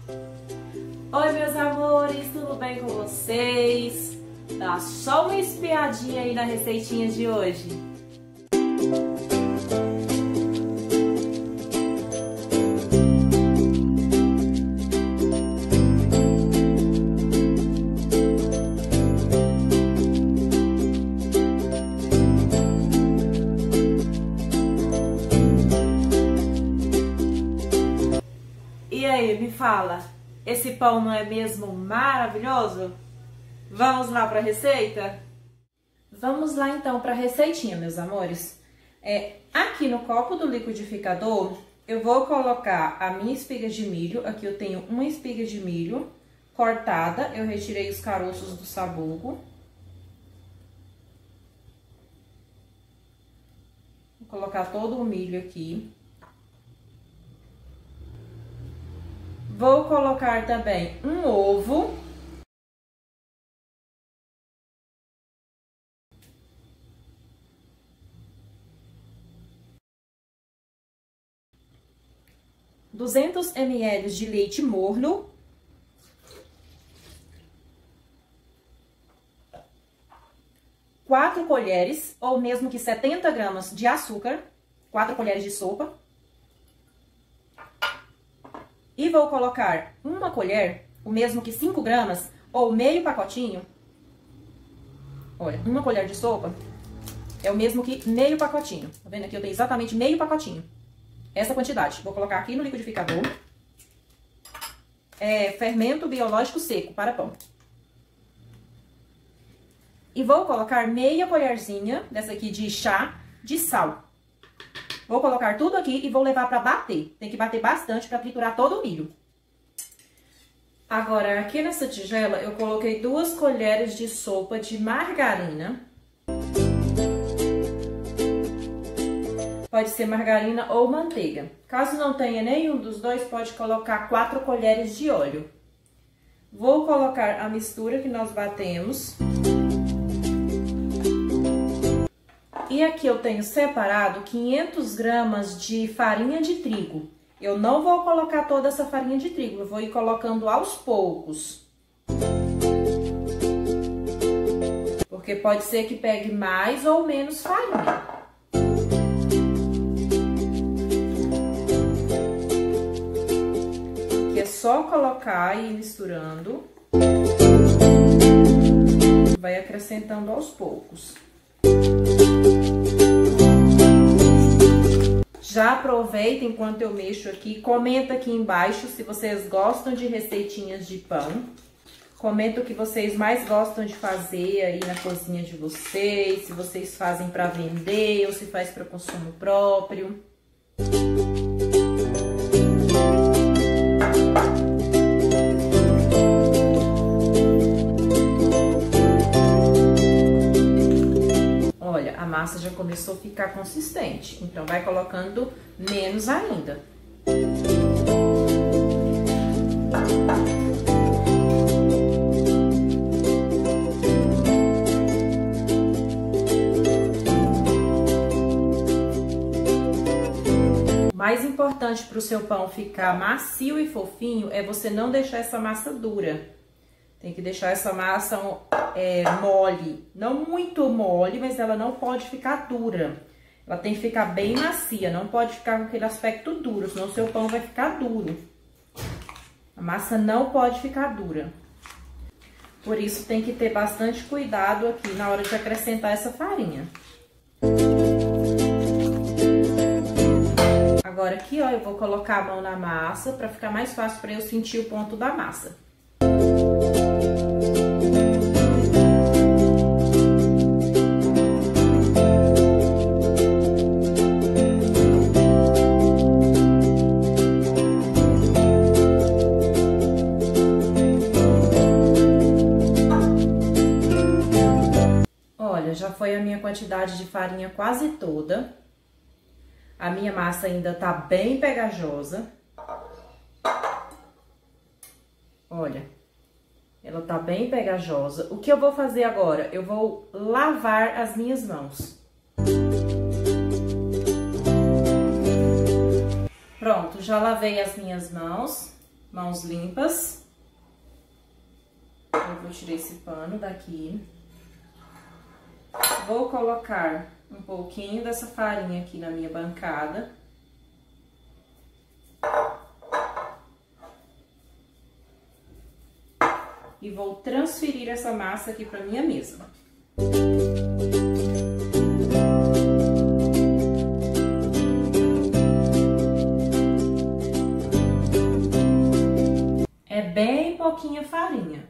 Oi, meus amores, tudo bem com vocês? Dá só uma espiadinha aí na receitinha de hoje. E aí, me fala, esse pão não é mesmo maravilhoso? Vamos lá para a receita? Vamos lá então para a receitinha, meus amores. Aqui no copo do liquidificador, eu vou colocar a minha espiga de milho. Aqui eu tenho uma espiga de milho cortada, eu retirei os caroços do sabugo. Vou colocar todo o milho aqui. Vou colocar também um ovo. (200 ml de leite morno). (4 colheres, ou mesmo que 70 gramas de açúcar. 4 colheres de sopa. E vou colocar uma colher, o mesmo que 5 gramas, ou meio pacotinho. Olha, uma colher de sopa é o mesmo que meio pacotinho. Tá vendo aqui? Eu tenho exatamente meio pacotinho. Essa quantidade. Vou colocar aqui no liquidificador. Fermento biológico seco para pão. E vou colocar meia colherzinha dessa aqui de chá de sal. Vou colocar tudo aqui e vou levar para bater. Tem que bater bastante para triturar todo o milho. Agora, aqui nessa tigela, eu coloquei 2 colheres de sopa de margarina. Pode ser margarina ou manteiga. Caso não tenha nenhum dos dois, pode colocar 4 colheres de óleo. Vou colocar a mistura que nós batemos. E aqui eu tenho separado 500 gramas de farinha de trigo. Eu não vou colocar toda essa farinha de trigo, eu vou ir colocando aos poucos. Porque pode ser que pegue mais ou menos farinha. Aqui é só colocar e ir misturando. Vai acrescentando aos poucos. Já aproveita enquanto eu mexo aqui, comenta aqui embaixo se vocês gostam de receitinhas de pão. Comenta o que vocês mais gostam de fazer aí na cozinha de vocês, se vocês fazem para vender ou se faz para consumo próprio. A massa já começou a ficar consistente, então vai colocando menos ainda. O mais importante para o seu pão ficar macio e fofinho é você não deixar essa massa dura. Tem que deixar essa massa mole, não muito mole, mas ela não pode ficar dura. Ela tem que ficar bem macia, não pode ficar com aquele aspecto duro, senão o seu pão vai ficar duro. A massa não pode ficar dura. Por isso tem que ter bastante cuidado aqui na hora de acrescentar essa farinha. Agora aqui, ó, eu vou colocar a mão na massa para ficar mais fácil para eu sentir o ponto da massa. Olha, já foi a minha quantidade de farinha quase toda. A minha massa ainda tá bem pegajosa. Olha, ela tá bem pegajosa. O que eu vou fazer agora? Eu vou lavar as minhas mãos. Pronto, já lavei as minhas mãos. mãos limpas. Eu vou tirar esse pano daqui. Vou colocar um pouquinho dessa farinha aqui na minha bancada. E vou transferir essa massa aqui para minha mesa. É bem pouquinha farinha.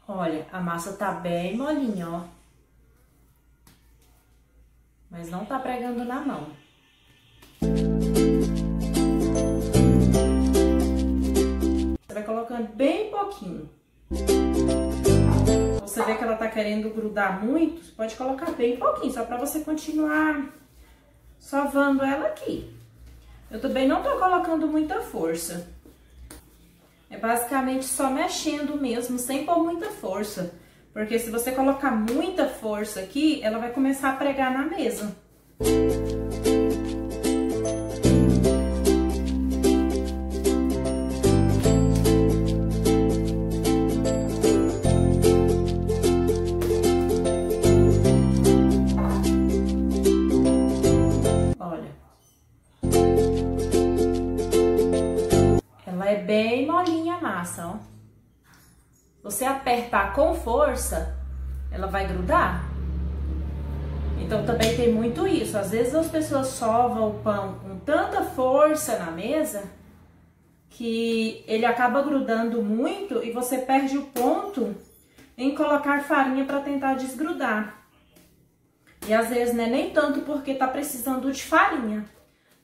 Olha, a massa tá bem molinha, ó. Mas não tá pregando na mão. Você vai colocando bem pouquinho. Você vê que ela tá querendo grudar muito, você pode colocar bem pouquinho, só pra você continuar sovando ela aqui. Eu também não tô colocando muita força. É basicamente só mexendo mesmo, sem pôr muita força. Porque se você colocar muita força aqui, ela vai começar a pregar na mesa. Olha. Ela é bem molinha a massa, ó. Você apertar com força, ela vai grudar. Então também tem muito isso. Às vezes as pessoas sovam o pão com tanta força na mesa que ele acaba grudando muito e você perde o ponto em colocar farinha para tentar desgrudar. E às vezes não é nem tanto porque tá precisando de farinha,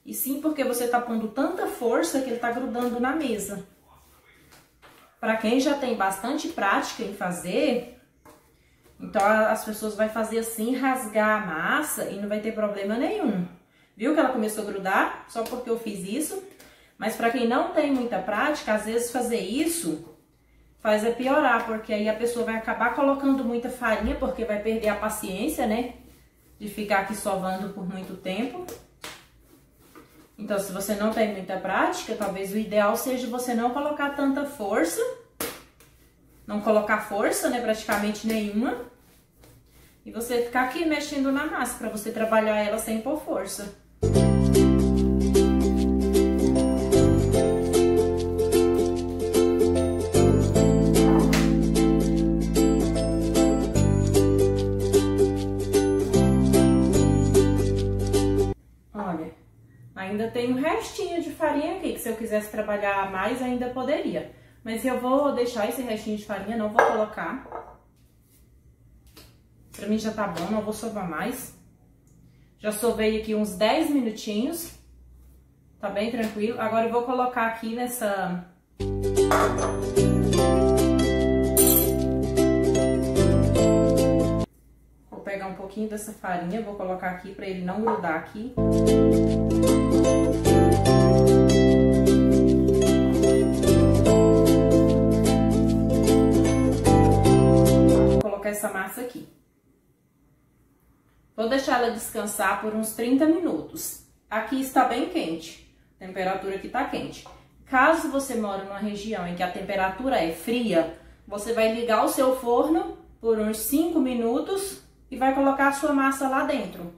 e sim porque você tá pondo tanta força que ele tá grudando na mesa. Para quem já tem bastante prática em fazer, então as pessoas vão fazer assim, rasgar a massa e não vai ter problema nenhum. Viu que ela começou a grudar? Só porque eu fiz isso. Mas para quem não tem muita prática, às vezes fazer isso faz piorar, porque aí a pessoa vai acabar colocando muita farinha, porque vai perder a paciência, né? De ficar aqui sovando por muito tempo. Então, se você não tem muita prática, talvez o ideal seja você não colocar tanta força. Não colocar força, né? Praticamente nenhuma. E você ficar aqui mexendo na massa, pra você trabalhar ela sem pôr força. Ainda tem um restinho de farinha aqui, que se eu quisesse trabalhar mais, ainda poderia. Mas eu vou deixar esse restinho de farinha, não vou colocar. Pra mim já tá bom, não vou sovar mais. Já sovei aqui uns 10 minutinhos. Tá bem tranquilo. Agora eu vou colocar aqui nessa... Vou pegar um pouquinho dessa farinha, vou colocar aqui pra ele não grudar aqui. Vou colocar essa massa aqui. Vou deixar ela descansar por uns 30 minutos. Aqui está bem quente, a temperatura aqui está quente. Caso você mora numa região em que a temperatura é fria, você vai ligar o seu forno por uns 5 minutos e vai colocar a sua massa lá dentro.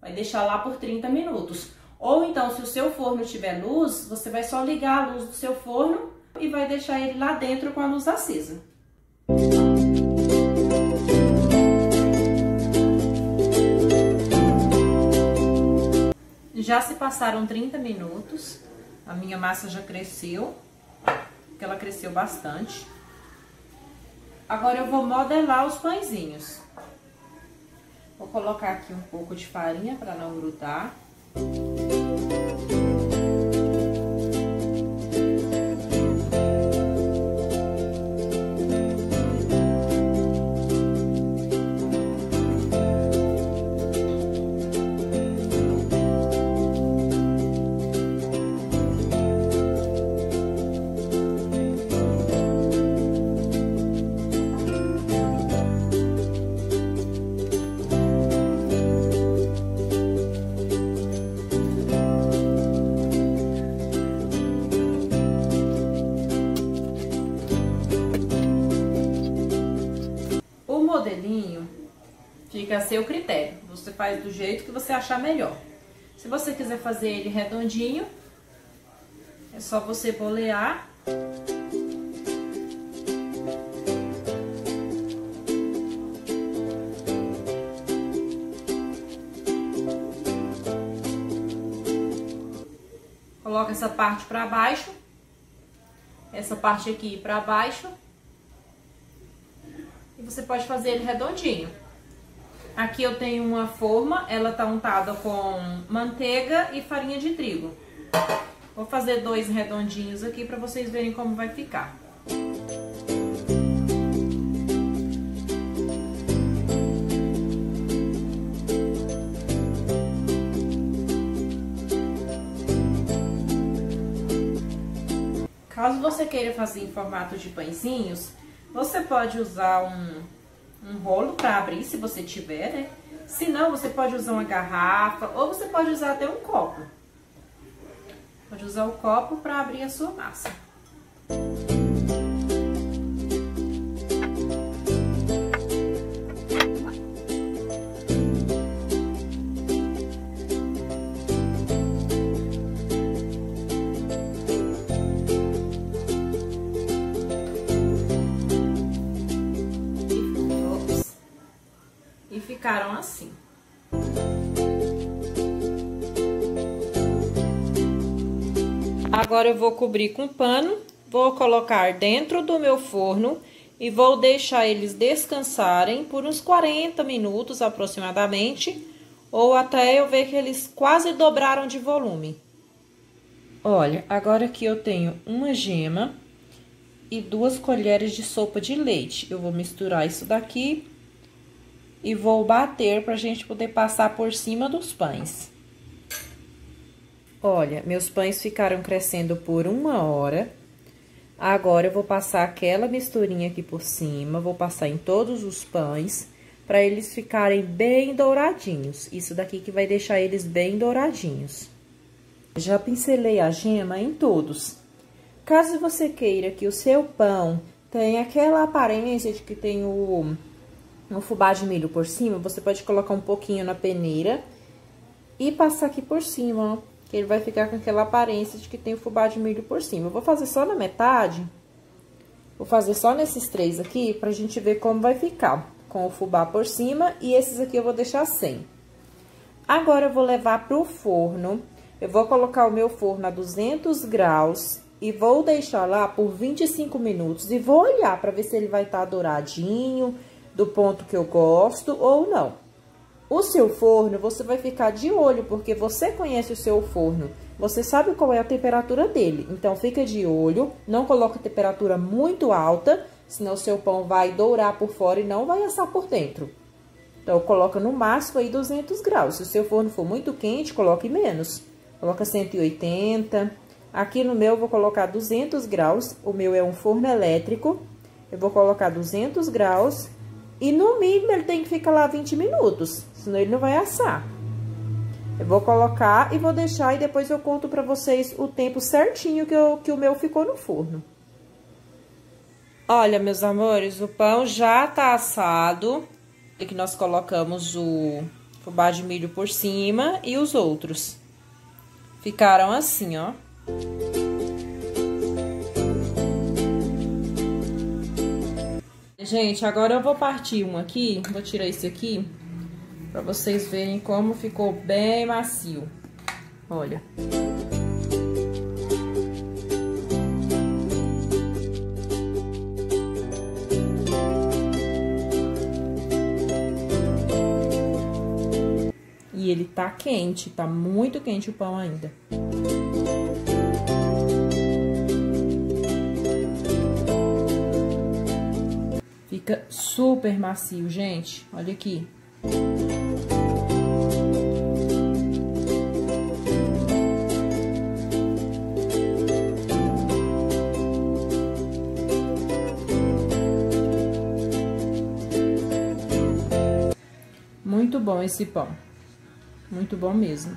Vai deixar lá por 30 minutos. Ou então, se o seu forno tiver luz, você vai só ligar a luz do seu forno e vai deixar ele lá dentro com a luz acesa. Já se passaram 30 minutos, a minha massa já cresceu, porque ela cresceu bastante. Agora eu vou modelar os pãezinhos. Vou colocar aqui um pouco de farinha para não grudar. seu critério. Você faz do jeito que você achar melhor. Se você quiser fazer ele redondinho, é só você bolear. Coloca essa parte pra baixo, essa parte aqui pra baixo. E você pode fazer ele redondinho. Aqui eu tenho uma forma, ela tá untada com manteiga e farinha de trigo. Vou fazer 2 redondinhos aqui pra vocês verem como vai ficar. Caso você queira fazer em formato de pãezinhos, você pode usar um rolo para abrir, se você tiver, né? Se não, você pode usar uma garrafa ou você pode usar até um copo. Pode usar o copo para abrir a sua massa. Ficaram assim. Agora eu vou cobrir com pano, vou colocar dentro do meu forno e vou deixar eles descansarem por uns 40 minutos aproximadamente, ou até eu ver que eles quase dobraram de volume. Olha, agora aqui eu tenho uma gema e 2 colheres de sopa de leite. Eu vou misturar isso daqui e vou bater pra gente poder passar por cima dos pães. Olha, meus pães ficaram crescendo por 1 hora. Agora eu vou passar aquela misturinha aqui por cima, vou passar em todos os pães, pra eles ficarem bem douradinhos. Isso daqui que vai deixar eles bem douradinhos. Já pincelei a gema em todos. Caso você queira que o seu pão tenha aquela aparência de que tem um fubá de milho por cima, você pode colocar um pouquinho na peneira e passar aqui por cima, ó, que ele vai ficar com aquela aparência de que tem o fubá de milho por cima. Eu vou fazer só na metade, vou fazer só nesses 3 aqui, pra gente ver como vai ficar, com o fubá por cima, e esses aqui eu vou deixar sem. Agora eu vou levar pro forno, eu vou colocar o meu forno a 200 graus e vou deixar lá por 25 minutos e vou olhar pra ver se ele vai estar douradinho, do ponto que eu gosto ou não. O seu forno, você vai ficar de olho, porque você conhece o seu forno, você sabe qual é a temperatura dele. Então, fica de olho, não coloca temperatura muito alta, senão o seu pão vai dourar por fora e não vai assar por dentro. Então, coloca no máximo aí 200 graus. Se o seu forno for muito quente, coloque menos. Coloca 180. Aqui no meu, eu vou colocar 200 graus. O meu é um forno elétrico. Eu vou colocar 200 graus. E no mínimo ele tem que ficar lá 20 minutos, senão ele não vai assar. Eu vou colocar e vou deixar e depois eu conto pra vocês o tempo certinho que o meu ficou no forno. Olha, meus amores, o pão já tá assado. Aqui nós colocamos o fubá de milho por cima e os outros. Ficaram assim, ó. Gente, agora eu vou partir um aqui, vou tirar esse aqui, pra vocês verem como ficou bem macio. Olha. E ele tá quente, tá muito quente o pão ainda. Fica super macio, gente. Olha aqui. Muito bom esse pão. Muito bom mesmo.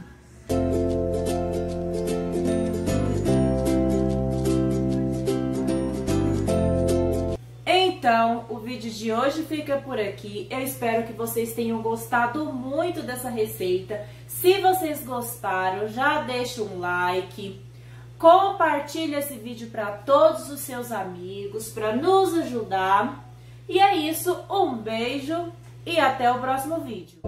então, o vídeo de hoje fica por aqui. Eu espero que vocês tenham gostado muito dessa receita. Se vocês gostaram, já deixa um like. Compartilha esse vídeo para todos os seus amigos, para nos ajudar. E é isso, um beijo e até o próximo vídeo.